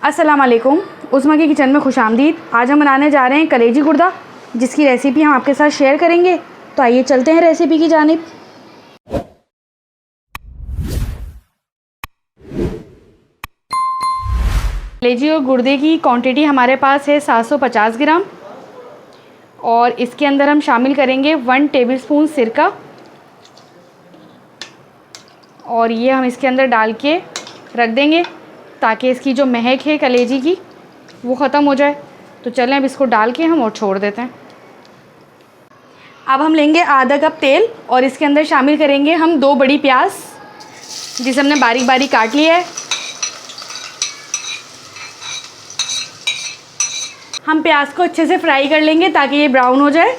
अस्सलाम वालेकुम, उस्मा की किचन में खुशामदीद। आज हम बनाने जा रहे हैं कलेजी गुर्दा, जिसकी रेसिपी हम आपके साथ शेयर करेंगे। तो आइए चलते हैं रेसिपी की जानिब। कलेजी और गुर्दे की क्वांटिटी हमारे पास है 750 ग्राम, और इसके अंदर हम शामिल करेंगे 1 टेबलस्पून सिरका, और ये हम इसके अंदर डाल के रख देंगे ताकि इसकी जो महक है कलेजी की वो ख़त्म हो जाए। तो चलें अब इसको डाल के हम और छोड़ देते हैं। अब हम लेंगे आधा कप तेल और इसके अंदर शामिल करेंगे हम 2 बड़ी प्याज, जिसे हमने बारीक बारीक काट लिया है। हम प्याज को अच्छे से फ्राई कर लेंगे ताकि ये ब्राउन हो जाए।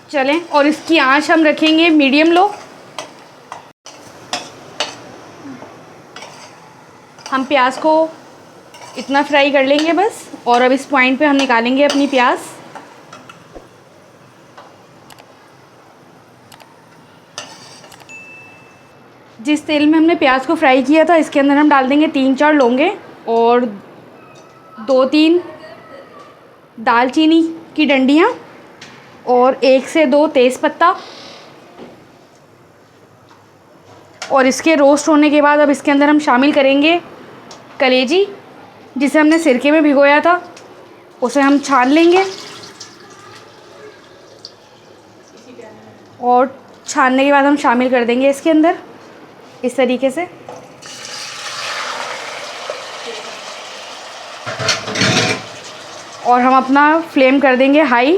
चलें, और इसकी आंच हम रखेंगे मीडियम लो। हम प्याज को इतना फ्राई कर लेंगे बस। और अब इस पॉइंट पे हम निकालेंगे अपनी प्याज। जिस तेल में हमने प्याज को फ्राई किया था, इसके अंदर हम डाल देंगे 3-4 लौंगे और 2-3 दालचीनी की डंडियाँ और 1 से 2 तेज़पत्ता। और इसके रोस्ट होने के बाद अब इसके अंदर हम शामिल करेंगे कलेजी, जिसे हमने सिरके में भिगोया था। उसे हम छान लेंगे और छानने के बाद हम शामिल कर देंगे इसके अंदर इस तरीके से। और हम अपना फ्लेम कर देंगे हाई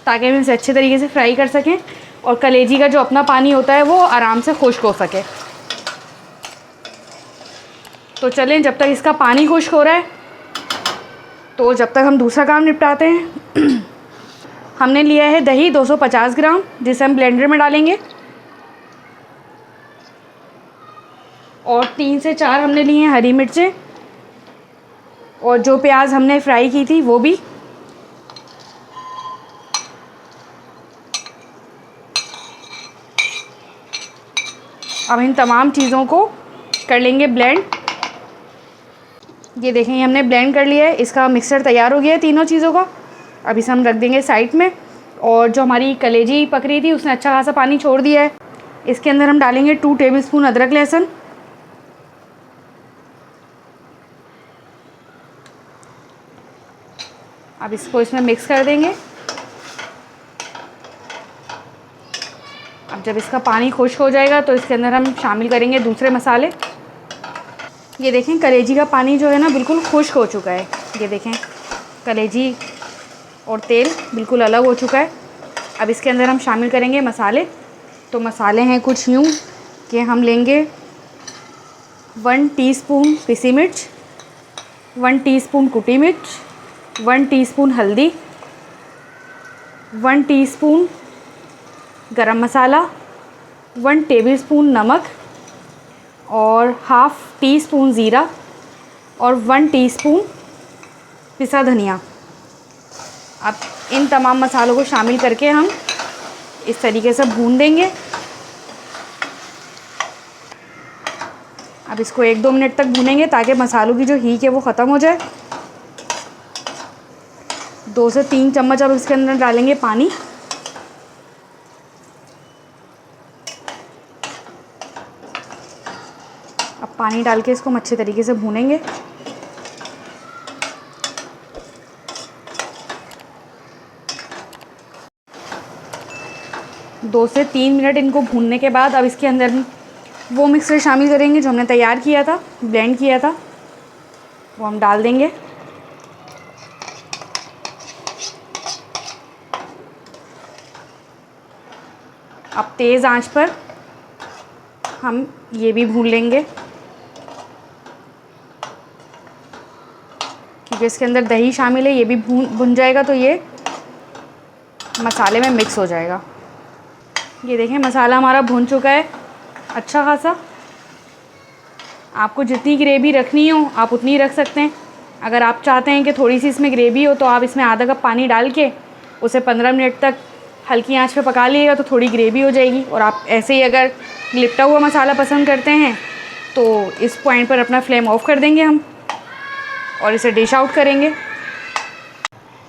ताकि हम इसे अच्छे तरीके से फ्राई कर सकें और कलेजी का जो अपना पानी होता है वो आराम से खुश्क हो सके। तो चलें, जब तक इसका पानी खुश्क हो रहा है तो जब तक हम दूसरा काम निपटाते हैं। हमने लिया है दही 250 ग्राम, जिसे हम ब्लेंडर में डालेंगे। और 3 से 4 हमने लिए हैं हरी मिर्चें, और जो प्याज हमने फ्राई की थी वो भी। अब इन तमाम चीज़ों को कर लेंगे ब्लेंड। ये देखें, हमने ब्लेंड कर लिया है। इसका मिक्सर तैयार हो गया है तीनों चीज़ों का। अब इसे हम रख देंगे साइड में। और जो हमारी कलेजी पक रही थी उसने अच्छा खासा पानी छोड़ दिया है। इसके अंदर हम डालेंगे 2 टेबलस्पून अदरक लहसुन। अब इसको इसमें मिक्स कर देंगे। अब जब इसका पानी खुश्क हो जाएगा तो इसके अंदर हम शामिल करेंगे दूसरे मसाले। ये देखें, कलेजी का पानी जो है ना बिल्कुल खुश्क हो चुका है। ये देखें, कलेजी और तेल बिल्कुल अलग हो चुका है। अब इसके अंदर हम शामिल करेंगे मसाले। तो मसाले हैं कुछ यूँ कि हम लेंगे 1 टीस्पून पिसी मिर्च, 1 टीस्पून कुटी मिर्च, 1 टीस्पून हल्दी, 1 टीस्पून गरम मसाला, 1 टेबलस्पून नमक, और हाफ़ टी स्पून ज़ीरा, और 1 टीस्पून पिसा धनिया। अब इन तमाम मसालों को शामिल करके हम इस तरीके से भून देंगे। अब इसको 1-2 मिनट तक भूनेंगे ताकि मसालों की जो हीट है वो ख़त्म हो जाए। 2 से 3 चम्मच अब इसके अंदर डालेंगे पानी। अब पानी डाल के इसको हम अच्छे तरीके से भूनेंगे। दो से 3 मिनट इनको भूनने के बाद अब इसके अंदर वो मिक्सर शामिल करेंगे जो हमने तैयार किया था, ब्लेंड किया था। वो हम डाल देंगे। अब तेज़ आंच पर हम ये भी भून लेंगे, क्योंकि इसके अंदर दही शामिल है। ये भी भून जाएगा तो ये मसाले में मिक्स हो जाएगा। ये देखें, मसाला हमारा भून चुका है अच्छा खासा। आपको जितनी ग्रेवी रखनी हो आप उतनी रख सकते हैं। अगर आप चाहते हैं कि थोड़ी सी इसमें ग्रेवी हो तो आप इसमें आधा कप पानी डाल के उसे 15 मिनट तक हल्की आंच पे पका लीजिएगा तो थोड़ी ग्रेवी हो जाएगी। और आप ऐसे ही अगर लिपटा हुआ मसाला पसंद करते हैं तो इस पॉइंट पर अपना फ्लेम ऑफ कर देंगे हम और इसे डिश आउट करेंगे।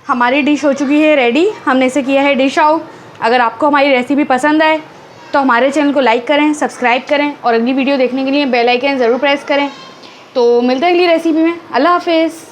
हमारी डिश हो चुकी है रेडी, हमने इसे किया है डिश आउट। अगर आपको हमारी रेसिपी पसंद आए तो हमारे चैनल को लाइक करें, सब्सक्राइब करें और अगली वीडियो देखने के लिए बेल आइकन ज़रूर प्रेस करें। तो मिलते हैं अगली रेसिपी में। अल्लाह हाफिज़।